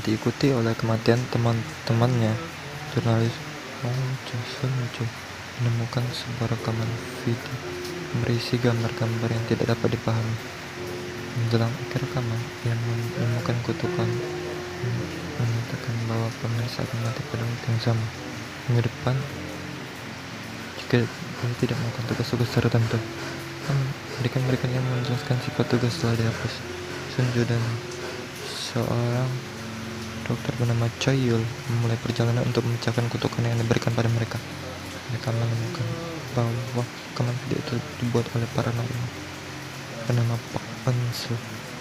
diikuti oleh kematian teman-temannya. Jurnalis Hong Sunju menemukan sebuah rekaman video berisi gambar-gambar yang tidak dapat dipahami. Menjelang akhir rekaman, ia menemukan kutukan menyatakan bahwa pemirsa akan mati pada waktu yang sama minggu depan jika dia tidak melakukan tugas-tugas tertentu. Mereka yang menjelaskan sifat tugas telah dihapus. Sunju dan seorang dokter bernama Choi Yul memulai perjalanan untuk memecahkan kutukan yang diberikan pada mereka. Mereka menemukan bahwa rekaman video itu dibuat oleh para nabi bernama Park Eun-soo.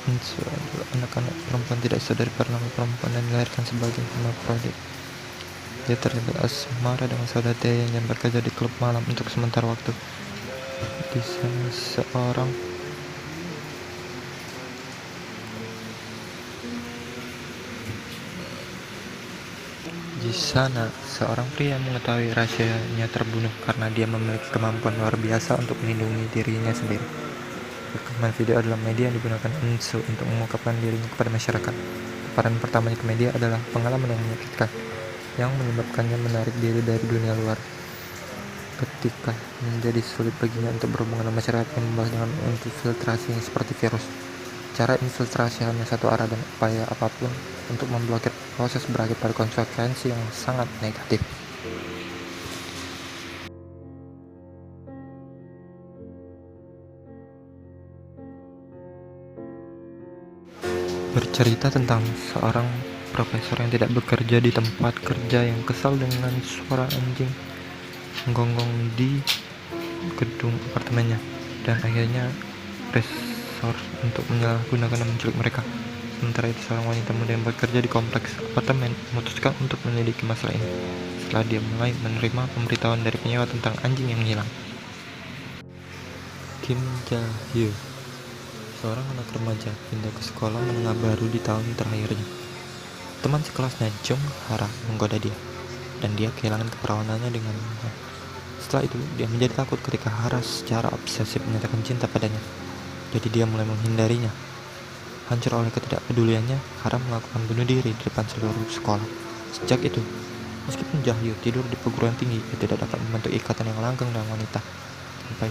Eun-soo adalah anak-anak perempuan tidak sadari para nabi perempuan dan dilahirkan sebagai hermaprodit. Dia terlibat asmara dengan saudara Tae yang bekerja di klub malam untuk sementara waktu. Di sana seorang pria mengetahui rahasianya terbunuh karena dia memiliki kemampuan luar biasa untuk melindungi dirinya sendiri. Rekaman video adalah media yang digunakan Eun-soo untuk mengungkapkan dirinya kepada masyarakat. Paparan pertamanya ke media adalah pengalaman yang menyakitkan yang menyebabkannya menarik diri dari dunia luar. Ketika menjadi sulit baginya untuk berhubungan dengan masyarakat yang membahas dengan infiltrasi yang seperti virus. Cara infiltrasi hanya satu arah dan upaya apapun untuk memblokir proses berakhir pada konsekuensi yang sangat negatif. Bercerita tentang seorang profesor yang tidak bekerja di tempat kerja yang kesal dengan suara anjing menggonggong di gedung apartemennya, dan akhirnya resort untuk menyalahgunakan dan menculik mereka. Sementara itu, seorang wanita muda yang bekerja di kompleks apartemen memutuskan untuk menyelidiki masalah ini setelah dia mulai menerima pemberitahuan dari penyewa tentang anjing yang hilang. Kim Ja-hyo, seorang anak remaja, pindah ke sekolah menengah baru di tahun terakhirnya. Teman sekelasnya Jung Hara menggoda dia, dan dia kehilangan keperawanannya dengannya. Setelah itu, dia menjadi takut ketika Hara secara obsesif menyatakan cinta padanya. Jadi dia mulai menghindarinya. Hancur oleh ketidakpeduliannya, Hara melakukan bunuh diri di depan seluruh sekolah. Sejak itu, meskipun Jahyo tidur di perguruan tinggi, ia tidak dapat membentuk ikatan yang langgeng dengan wanita. Sampai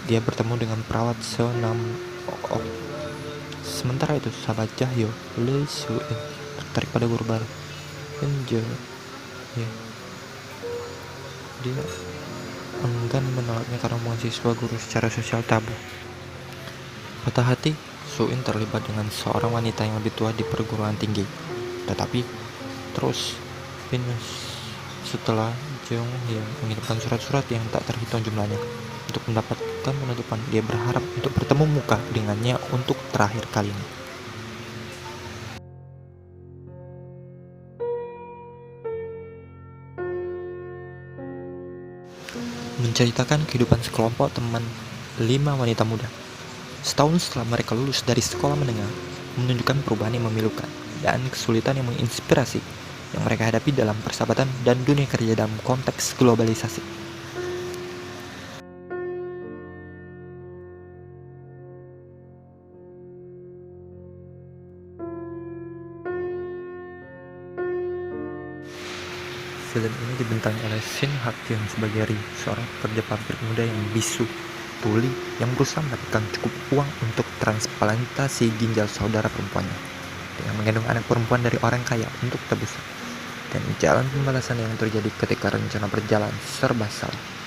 dia bertemu dengan perawat Seo Nam-ok. Sementara itu, sahabat Jahyo, Lee Soo-in, tertarik pada guru baru, Eun-jo. Dia enggan menolaknya karena hubungan siswa guru secara sosial tabu. Patah hati, Soo-in terlibat dengan seorang wanita yang lebih tua di perguruan tinggi. Tetapi terus pinus setelah Jung yang mengirimkan surat-surat yang tak terhitung jumlahnya untuk mendapatkan penutupan. Dia berharap untuk bertemu muka dengannya untuk terakhir kalinya. Menceritakan kehidupan sekelompok teman 5 wanita muda setahun setelah mereka lulus dari sekolah menengah, menunjukkan perubahan yang memilukan dan kesulitan yang menginspirasi yang mereka hadapi dalam persahabatan dan dunia kerja dalam konteks globalisasi. Film ini dibintangi oleh Shin Hak-kyung sebagai Ri, seorang pekerja pabrik muda yang bisu, tuli, yang berusaha mendapatkan cukup uang untuk transplantasi ginjal saudara perempuannya, dengan mengandung anak perempuan dari orang kaya untuk tebusan, dan jalan pembalasan yang terjadi ketika rencana berjalan serba salah.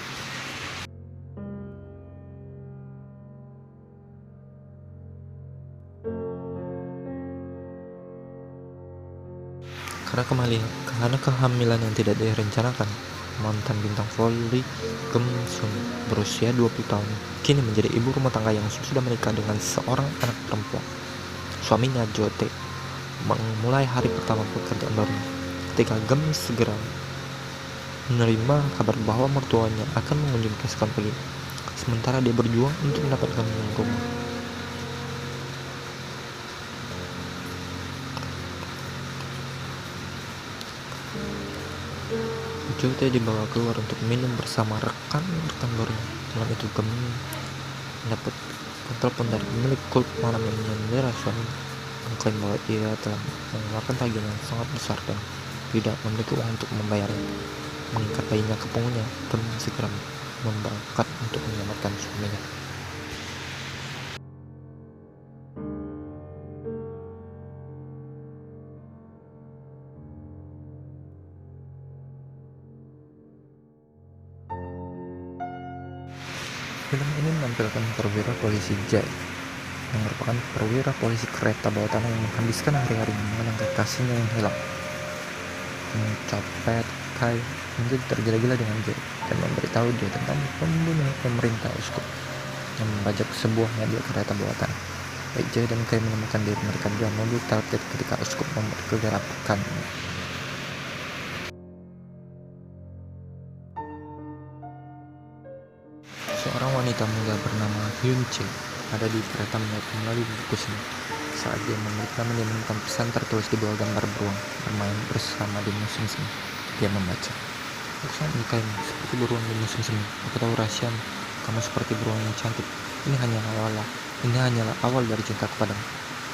Karena kehamilan yang tidak direncanakan, mantan bintang voli Kim Sun berusia 20 tahun kini menjadi ibu rumah tangga yang sudah menikah dengan seorang anak perempuan. Suaminya Jo Tae memulai hari pertama pekerjaan barunya ketika Kim segera menerima kabar bahwa mertuanya akan mengunjungi keesokan pagi, sementara dia berjuang untuk mendapatkan rumah. Jo Tae dibawa keluar untuk minum bersama rekan-rekan barunya. Malam itu Kim mendapat telepon dari pemilik klub malam yang menyandera suaminya. mengklaim bahwa ia telah mengeluarkan tagihan yang sangat besar dan tidak memiliki uang untuk membayarnya. Mengikat bayinya ke punggungnya, Kim segera berangkat untuk menyelamatkan suaminya. Film ini menampilkan perwira polisi Jai, yang merupakan perwira polisi kereta bawah tanah yang menghabiskan hari-harinya mengenang kekasihnya yang hilang. Mencopet Kai menjadi tergila-gila dengan Jai dan memberitahu dia tentang pembunuh pemerintah Uskup yang membajak sebuah mobil kereta bawah tanah. Baik Jai dan Kai menemukan diri mereka di dalam mobil target ketika Uskup membuat kegerakan. Seorang wanita muda bernama Hyun Chae ada di kereta melalui buku seni. Saat dia memiliki nama, dia menemukan pesan tertulis di bawah gambar beruang bermain bersama di musim semi. Dia membaca, "Aku sangat menyukaimu seperti beruang di musim semi. Aku tahu rahasiamu. Kamu seperti beruang yang cantik. Ini hanyalah awal dari cinta kepadamu."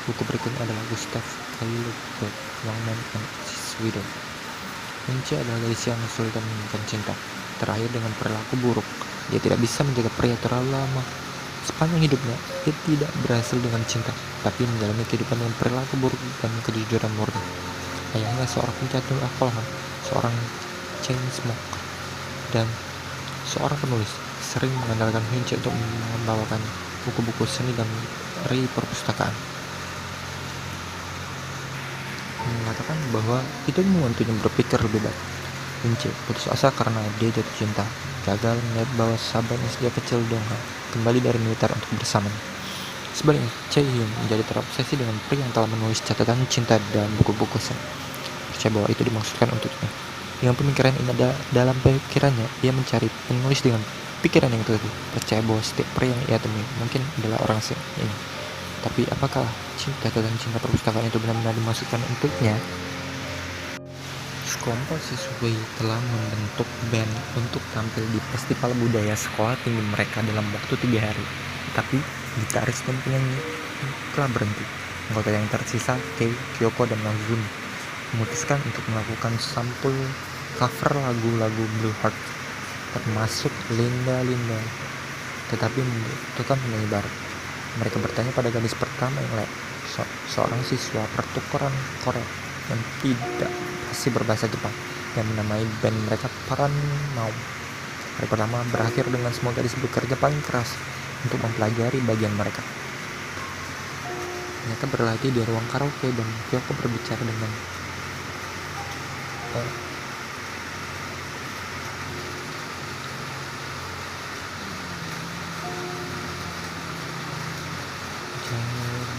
Buku berikutnya adalah Gustav Kylberg, Young Man and His Widow. Hyun-chae adalah gadis yang kesulitan menemukan cinta. Terakhir dengan perilaku buruk, dia tidak bisa menjaga pria terlalu lama. Sepanjang hidupnya, dia tidak berhasil dengan cinta, tapi menjalani kehidupan dengan perilaku buruk dan kejujuran murni. Ayahnya seorang pencantum alkohol, seorang chain smoker, dan seorang penulis, sering mengandalkan Hyun-chae untuk membawakan buku-buku seni dan dari perpustakaan. Mengatakan bahwa itu membantunya berpikir lebih baik. Hyun-chae putus asa karena dia jatuh cinta, gagal melihat bahwa sahabatnya sejak kecil Dong-ha kembali dari militer untuk bersamanya. Sebaliknya, Chae-hyun menjadi terobsesi dengan pria yang telah menulis catatan cinta dalam buku-buku seni. Percaya bahwa itu dimaksudkan untuknya. Dengan pemikiran ini dalam pikirannya, ia mencari penulis dengan pikiran yang teliti. Percaya bahwa setiap pria yang ia temui mungkin adalah orang ini. Tapi apakah catatan cinta perpustakaan itu benar-benar dimaksudkan untuknya? Sekelompok siswi telah membentuk band untuk tampil di festival budaya sekolah tinggi mereka dalam waktu 3 hari. Tapi gitaris dan penyanyi telah berhenti. Anggota yang tersisa, Kei, Kyoko, dan Nozomi, memutuskan untuk melakukan sampul cover lagu-lagu Blue Heart, termasuk Linda Linda, tetapi membutuhkan penyanyi baru. Mereka bertanya pada gadis pertama yang lain, seorang siswa pertukaran Korea yang tidak masih berbahasa Jepang, yang menamai band mereka Paranau. Hari pertama berakhir dengan semua gadis bekerja paling keras untuk mempelajari bagian mereka. Mereka berlatih di ruang karaoke dan Kyoko berbicara dengan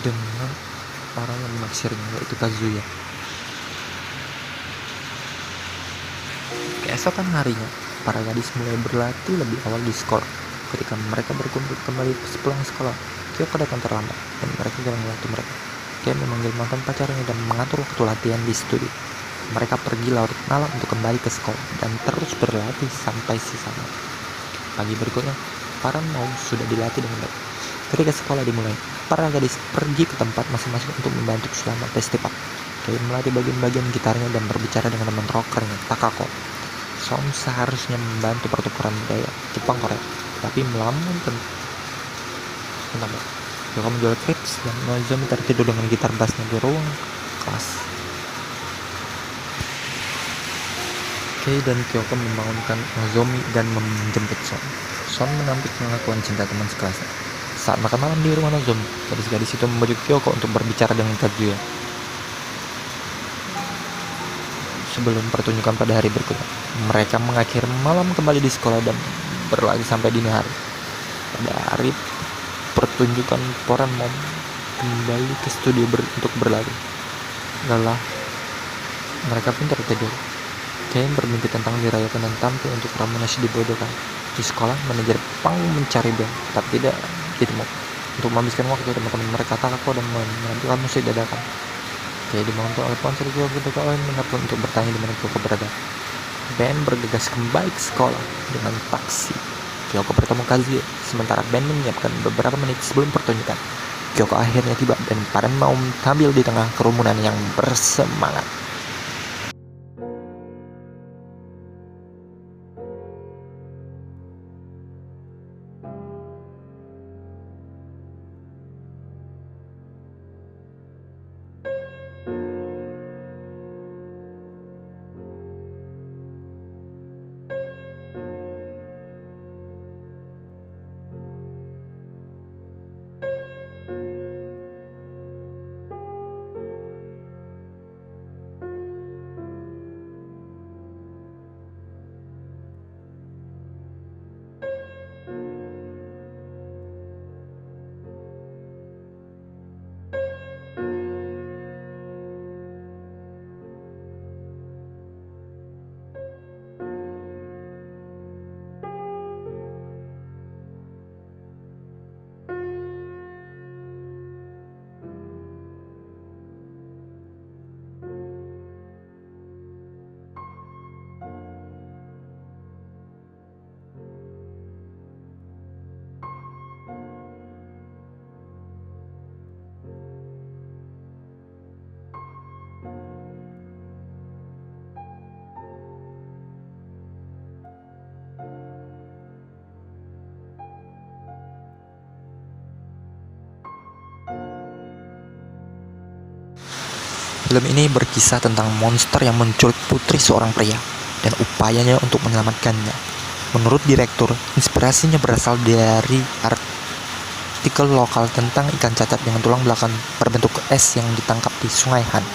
dengan orang yang menaksirnya, yaitu Kazuya. Keesokan harinya, para gadis mulai berlatih lebih awal di sekolah. Ketika mereka berkumpul kembali sepulang sekolah, Kyoko datang terlambat dan mereka jarang waktu mereka. Dia memanggil mantan pacarnya dan mengatur waktu latihan di studio. Mereka pergi larut malam untuk kembali ke sekolah dan terus berlatih sampai sisa malam. Pagi berikutnya, para mau sudah dilatih dengan baik. Ketika sekolah dimulai, para gadis pergi ke tempat masing-masing untuk membantu selama festival. Dia melatih bagian-bagian gitarnya dan berbicara dengan teman rockernya, Takako. Som seharusnya membantu pertukaran budaya Jepang Korea, tapi melamun tentang Kyoko menjual crepes dan Nozomi tertidur dengan gitar bassnya di ruang kelas. Kei dan Kyoko membangunkan Nozomi dan menjemput Son. Son menampik pengakuan cinta teman sekelasnya. Saat makan malam di rumah Nozomi, gadis-gadis itu membujuk Kyoko untuk berbicara dengan Kazuya. Sebelum pertunjukan pada hari berikutnya, mereka mengakhiri malam kembali di sekolah dan berlatih sampai dini hari. Pada hari pertunjukan, Poran mau kembali ke studio untuk berlatih. Lelah, mereka pun tertidur. Ken bermimpi tentang dirayakan dan tampil untuk Ramonashi dibodohkan. Di sekolah, manajer Pang mencari Ben, tapi tidak ditemu. Untuk menghabiskan waktu, teman-teman mereka Takako dan menampilkan musik dadakan. Kayak dibantu oleh ponsel Kyoko oleh menelpon untuk bertanya di mana Kyoko berada. Ben bergegas kembali ke sekolah dengan taksi. Kyoko bertemu Kazuya, sementara Ben menyiapkan beberapa menit sebelum pertunjukan. Kyoko akhirnya tiba dan Paran mau tampil di tengah kerumunan yang bersemangat. Film ini berkisah tentang monster yang menculik putri seorang pria dan upayanya untuk menyelamatkannya. Menurut direktur, inspirasinya berasal dari artikel lokal tentang ikan cacat dengan tulang belakang berbentuk es yang ditangkap di Sungai Han.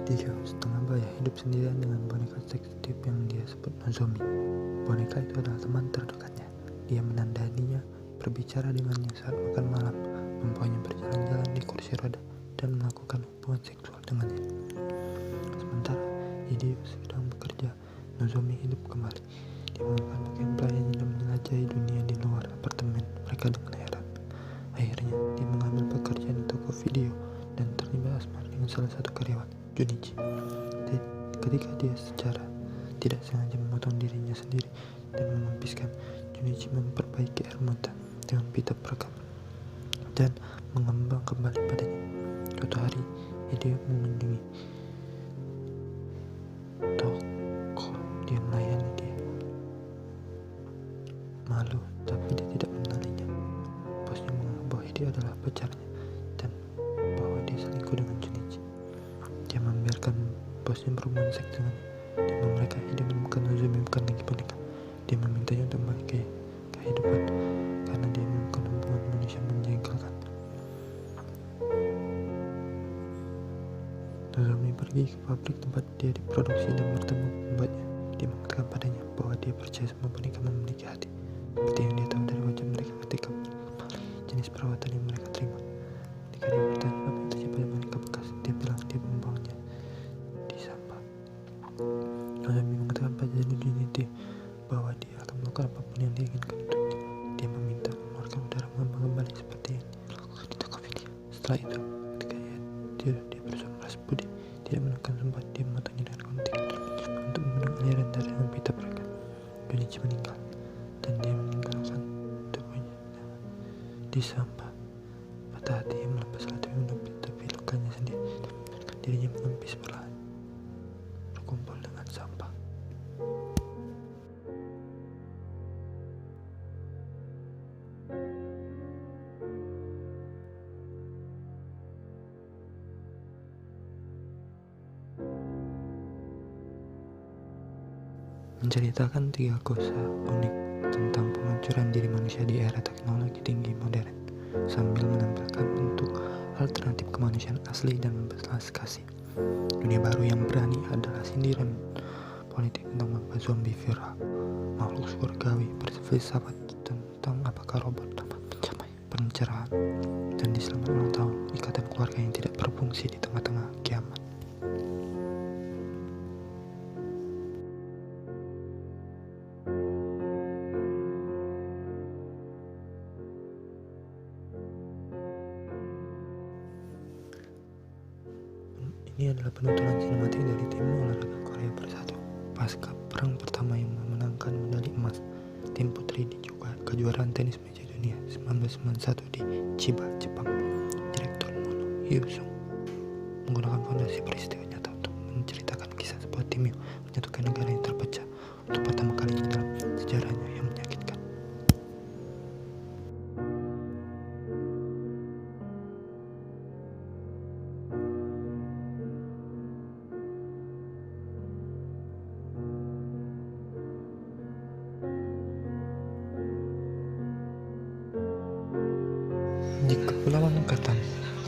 Dia setengah baya hidup sendirian dengan boneka sensitif yang dia sebut Nozomi. Boneka itu adalah teman terdekatnya. Dia menandaninya, berbicara dengannya saat makan malam, membawanya berjalan-jalan di kursi roda, dan melakukan hubungan seksual dengannya. Sementara Hideo sedang bekerja, Nozomi hidup kembali. Dia mengenakan pakaian pelayan dan menjelajahi dunia di luar apartemen mereka dengan heran. Akhirnya, dia mengambil pekerjaan di toko video dan terlibat asmara dengan salah satu karyawan, Junichi. Ketika dia secara tidak sengaja memotong dirinya sendiri dan memimpiskan, Junichi memperbaiki air mata dengan pita perekam dan mengembang kembali padanya. Suatu hari, Hideo mengunjungi toko. Dia melayani dia. Malu, tapi dia tidak mengenalinya. Bosnya menganggap bahwa Hideo adalah pacarnya dan bahwa dia selingkuh dengan Junichi. Dia membiarkan bosnya berhubungan seks dengannya. Dia mereka Hideo menemukan Nozomi bukan lagi boneka. Dia memintanya untuk kembali ke kehidupan karena dia menemukan hubungan manusia menjengkelkan. Nozomi pergi ke pabrik tempat dia diproduksi dan bertemu pembuatnya. Dia mengatakan padanya bahwa dia percaya semua boneka memiliki hati, seperti yang dia tahu dari wajah mereka ketika jenis perawatan yang mereka terima. Ketika dia bertanya apa yang terjadi pada boneka bekas, dia bilang dia membuangnya di sampah. Nozomi mengatakan pada Junichi bahwa dia akan melakukan apapun yang dia inginkan untuknya. Dia meminta mengeluarkan udara mengembang kembali seperti yang dilakukan di toko video. Setelah itu, ketika dia berusaha meras budi, tidak menemukan sempat, dia memotongnya dengan gunting untuk meminum aliran darah dengan pita perekam. Junichi meninggal dan dia meninggalkan tubuhnya di sampah. Patah hati yang melepas alat tapi lukanya sendiri. Dirinya mengempis perlahan, berkumpul dengan sampah. Menceritakan 3 kosa unik tentang penghancuran diri manusia di era teknologi tinggi modern, sambil menampilkan bentuk alternatif kemanusiaan asli dan membalas kasih. Dunia baru yang berani adalah sindiran politik tentang mengapa zombie viral. Makhluk surgawi berfilsafat tentang apakah robot dapat mencapai pencerahan dan di selamat ulang tahun ikatan keluarga yang tidak berhubungan. mengungsi di tengah-tengah kiamat. Ini adalah penuturan sinematik dari tim olahraga Korea Bersatu pasca perang pertama yang memenangkan medali emas. Tim putri di kejuaraan tenis meja dunia 1991 di Chiba, Jepang. Direktur Mono Hyosung menggunakan fondasi peristiwa nyata untuk menceritakan kisah sebuah tim yang menyatukan negara yang terpecah untuk pertama kalinya dalam sejarahnya yang menyakitkan. Di Kepulauan Angkatan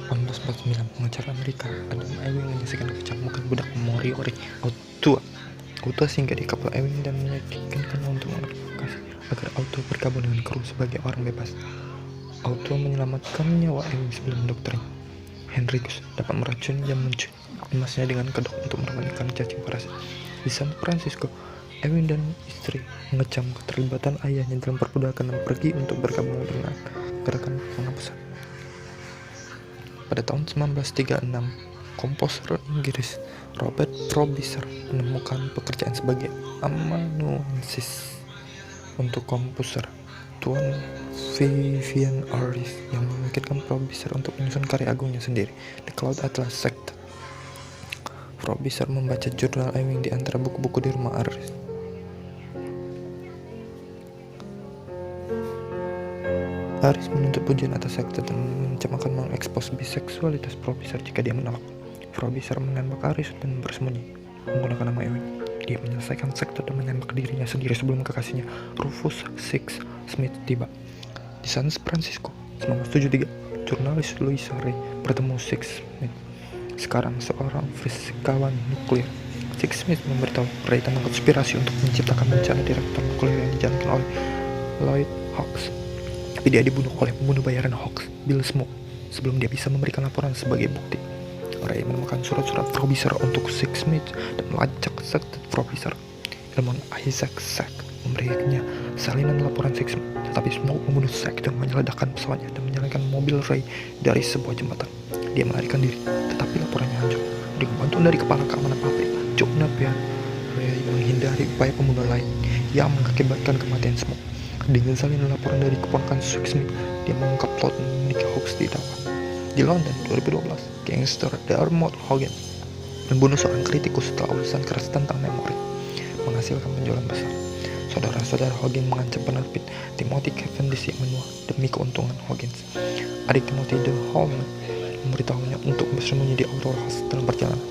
1849, pengacara Amerika Adam Ewing menyaksikan kecambukan budak Moriori Autua singgah di kapal Ewing dan meyakinkannya untuk mengadvokasi agar Autua bergabung dengan kru sebagai orang bebas. Autua menyelamatkan nyawa Ewing sebelum dokternya, Henricus, dapat meracuni dan mencuri emasnya dengan kedok untuk meramaikan cacing parasit. Di San Francisco, Ewing dan istri mengecam keterlibatan ayahnya dalam perbudakan dan pergi untuk bergabung dengan gerakan penghapusan. Pada tahun 1936, komposer Inggris Robert Frobisher menemukan pekerjaan sebagai amanuensis untuk komposer Tuan Vivian Harris yang memungkinkan Frobisher untuk menyusun karya agungnya sendiri, The Cloud Atlas Sect. Frobisher membaca jurnal Ewing di antara buku-buku di rumah Harris. Harris menuntut pujian atas sekte dan mengancam akan mengekspos biseksualitas Frobisher jika dia menolak. Frobisher menembak Harris dan bersembunyi menggunakan nama Ewing. Dia menyelesaikan sekte dan menembak dirinya sendiri sebelum kekasihnya Rufus Six Smith tiba. Di San Francisco, 1973, jurnalis Louisa Ray bertemu Six Smith, sekarang seorang fisikawan nuklir. Six Smith memberitahu Ray tentang konspirasi untuk menciptakan bencana di reaktor nuklir yang dijalankan oleh Lloyd Hawks. Tapi dia dibunuh oleh pembunuh bayaran Hawks, Bill Smoke, sebelum dia bisa memberikan laporan sebagai bukti. Ray menemukan surat-surat Frobisher untuk Six Smith dan melacak sekte Frobisher. Ilmuwan Isaac Sack memberikannya salinan laporan Six Smith, tetapi Smoke membunuh Sack dengan menyeledakan pesawatnya dan menyalakan mobil Ray dari sebuah jembatan. Dia melarikan diri, tetapi laporannya hancur. Dengan bantuan dari kepala keamanan pabrik, Joe Napier, Ray menghindari upaya pembunuhan lain yang mengakibatkan kematian Smoke. Dengan salinan laporan dari keponakan Six Smith, dia mengungkap plot Nick Hawks di dakwah. Di London 2012, gangster Dermot Hogan membunuh seorang kritikus setelah urusan keras tentang memori, menghasilkan penjualan besar. Saudara-saudara Hogan mengancam penerbit Timothy Cavendish yang menua demi keuntungan Hoggins. Adik Timothy, The Holman, memberitahunya untuk bersembunyi di Aurora House dalam perjalanan.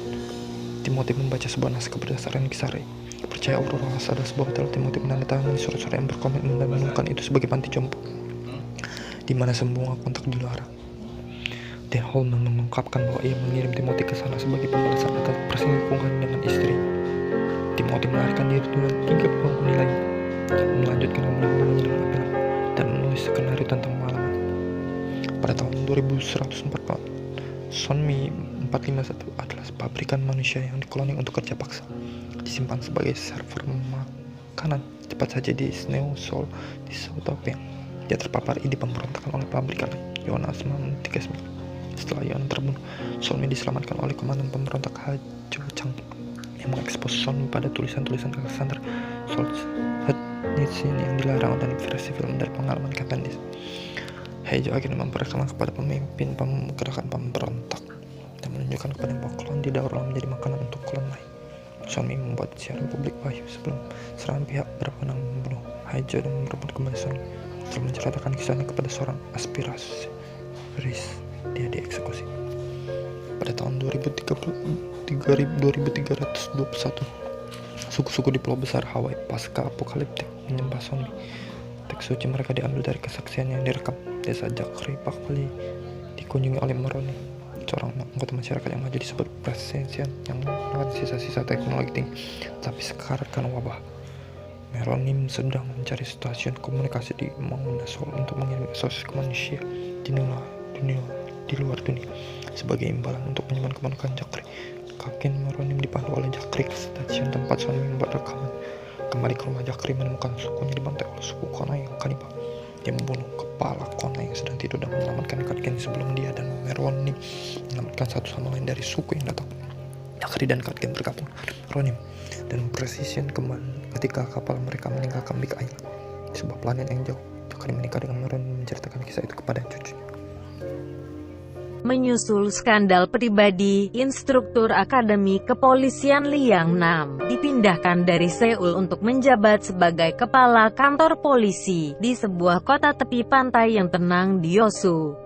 Timothy membaca sebuah naskah berdasarkan kisah Ray. Percaya Aurora House adalah sebuah hotel. Timothy menandatangani surat-surat yang berkomitmen dan menemukan itu sebagai panti jompo, di mana semua kontak dilarang. Dan Holman mengungkapkan bahwa ia mengirim Timothy ke sana sebagai pembalasan atas perselingkuhan dengan istri. Timothy melarikan diri dengan 3 penghuni lain, melanjutkan hubungannya dengan film dan menulis skenario tentang pengalaman. Pada tahun 2144, Sonmi 451 adalah pabrikan manusia yang dikloning untuk kerja paksa, disimpan sebagai server makanan cepat saja di Sneo Seoul di Southampton. Dia terpapar ide pemberontakan oleh pabrikan Jonas Mantikesmi. Setelah Yon terbunuh, Sonmi diselamatkan oleh komandan pemberontak Hajo Chang yang mengekspos Sonmi pada tulisan-tulisan Alexander Solzhenitsyn yang dilarang dan versi film dari pengalaman Cavendish. Hajo akhirnya memperkenalkan kepada pemimpin gerakan pemberontak dan menunjukkan kepada bahwa klon tidak perlu menjadi makanan untuk klon lain. Sonmi membuat siaran publik wahyu sebelum serangan pihak berwenang membunuh Hajo dan merebut kembali Sonmi. Setelah menceritakan kisahnya kepada seorang aspirasionis, dia dieksekusi. Pada tahun 2321, suku-suku di Pulau Besar Hawaii pasca apokaliptik menyembah Sonmi. Teks suci mereka diambil dari kesaksian yang direkam. Desa Jakri Pakpali dikunjungi oleh Moroni, seorang anggota masyarakat yang maju disebut Presentian yang menggunakan sisa-sisa teknologi tinggi, tapi sekarang karena wabah. Meronim sedang mencari stasiun komunikasi di Mauna Seoul untuk mengirim SOS ke manusia di dunia di luar dunia. Sebagai imbalan untuk menyimpan keponakan Jakri, Kapten Ronim dipandu oleh Jakri ke stasiun tempat Sonmi membuat rekaman. Kembali ke rumah, Jakri menemukan sukunya dibantai oleh suku Konai yang kanibal. Dia membunuh kepala Konai yang sedang tidur dan menyelamatkan Kapten sebelum dia dan Ronim menyelamatkan satu sama lain dari suku yang datang. Jakri dan Kapten bergabung Ronim dan Precision kembali ketika kapal mereka meninggalkan Big Island, sebuah planet yang jauh. Jakri menikah dengan Ronim dan menceritakan kisah itu kepada cucunya. Menyusul skandal pribadi, instruktur Akademi Kepolisian Liang Nam dipindahkan dari Seoul untuk menjabat sebagai kepala kantor polisi di sebuah kota tepi pantai yang tenang di Yeosu.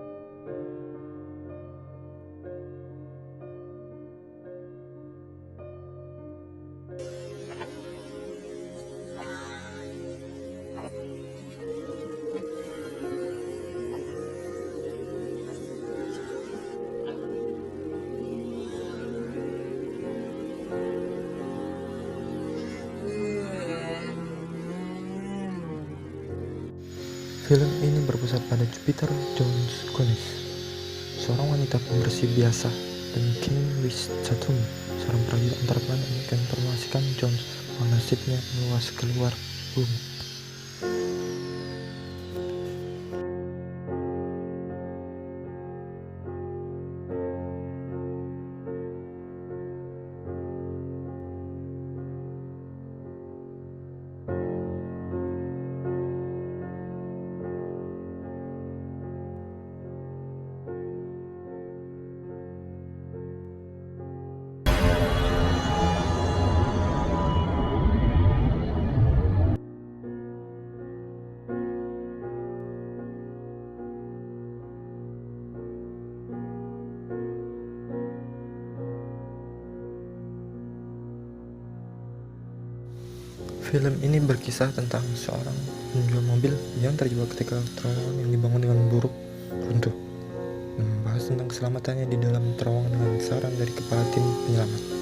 Film ini berpusat pada Jupiter Jones Collins, seorang wanita pembersih biasa, dan Kim Wis Chatum, seorang prajurit antar planet yang menginformasikan Jones bahwa nasibnya meluas keluar bumi. Film ini berkisah tentang seorang penjual mobil yang terjebak ketika terowongan yang dibangun dengan buruk runtuh, dan membahas tentang keselamatannya di dalam terowongan dengan saran dari kepala tim penyelamat.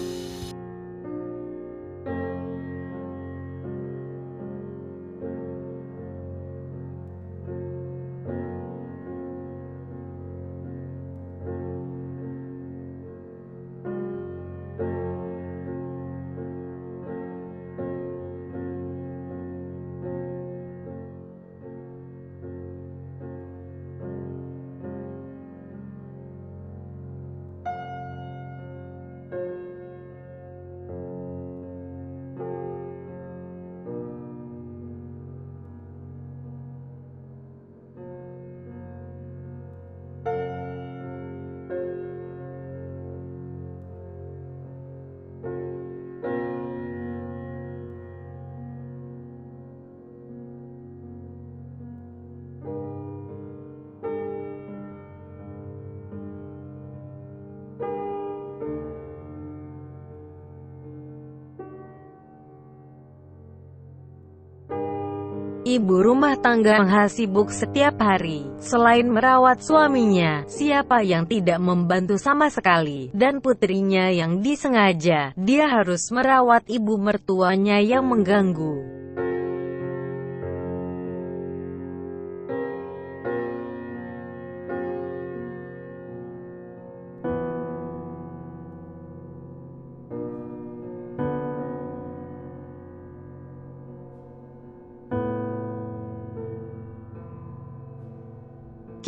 Ibu rumah tangga Mangha sibuk setiap hari. Selain merawat suaminya, siapa yang tidak membantu sama sekali, dan putrinya yang disengaja, dia harus merawat ibu mertuanya yang mengganggu.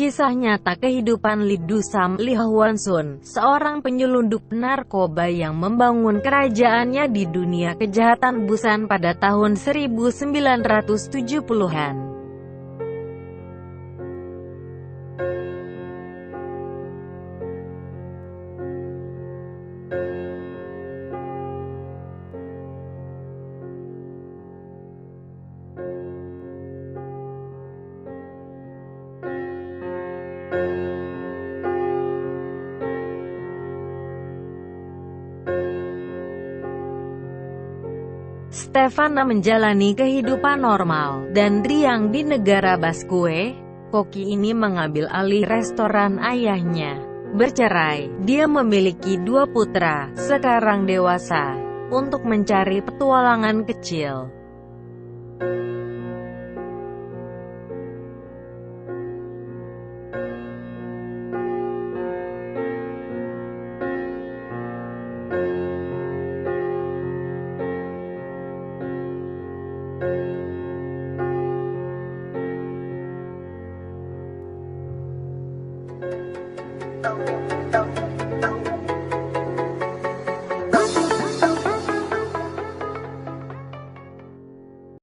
Kisah nyata kehidupan Lee Do-sam, Lee Hwan-sun, seorang penyelundup narkoba yang membangun kerajaannya di dunia kejahatan Busan pada tahun 1970-an. Stefana menjalani kehidupan normal dan riang di negara Basque. Koki ini mengambil alih restoran ayahnya. Bercerai, dia memiliki 2 putra, sekarang dewasa, untuk mencari petualangan kecil.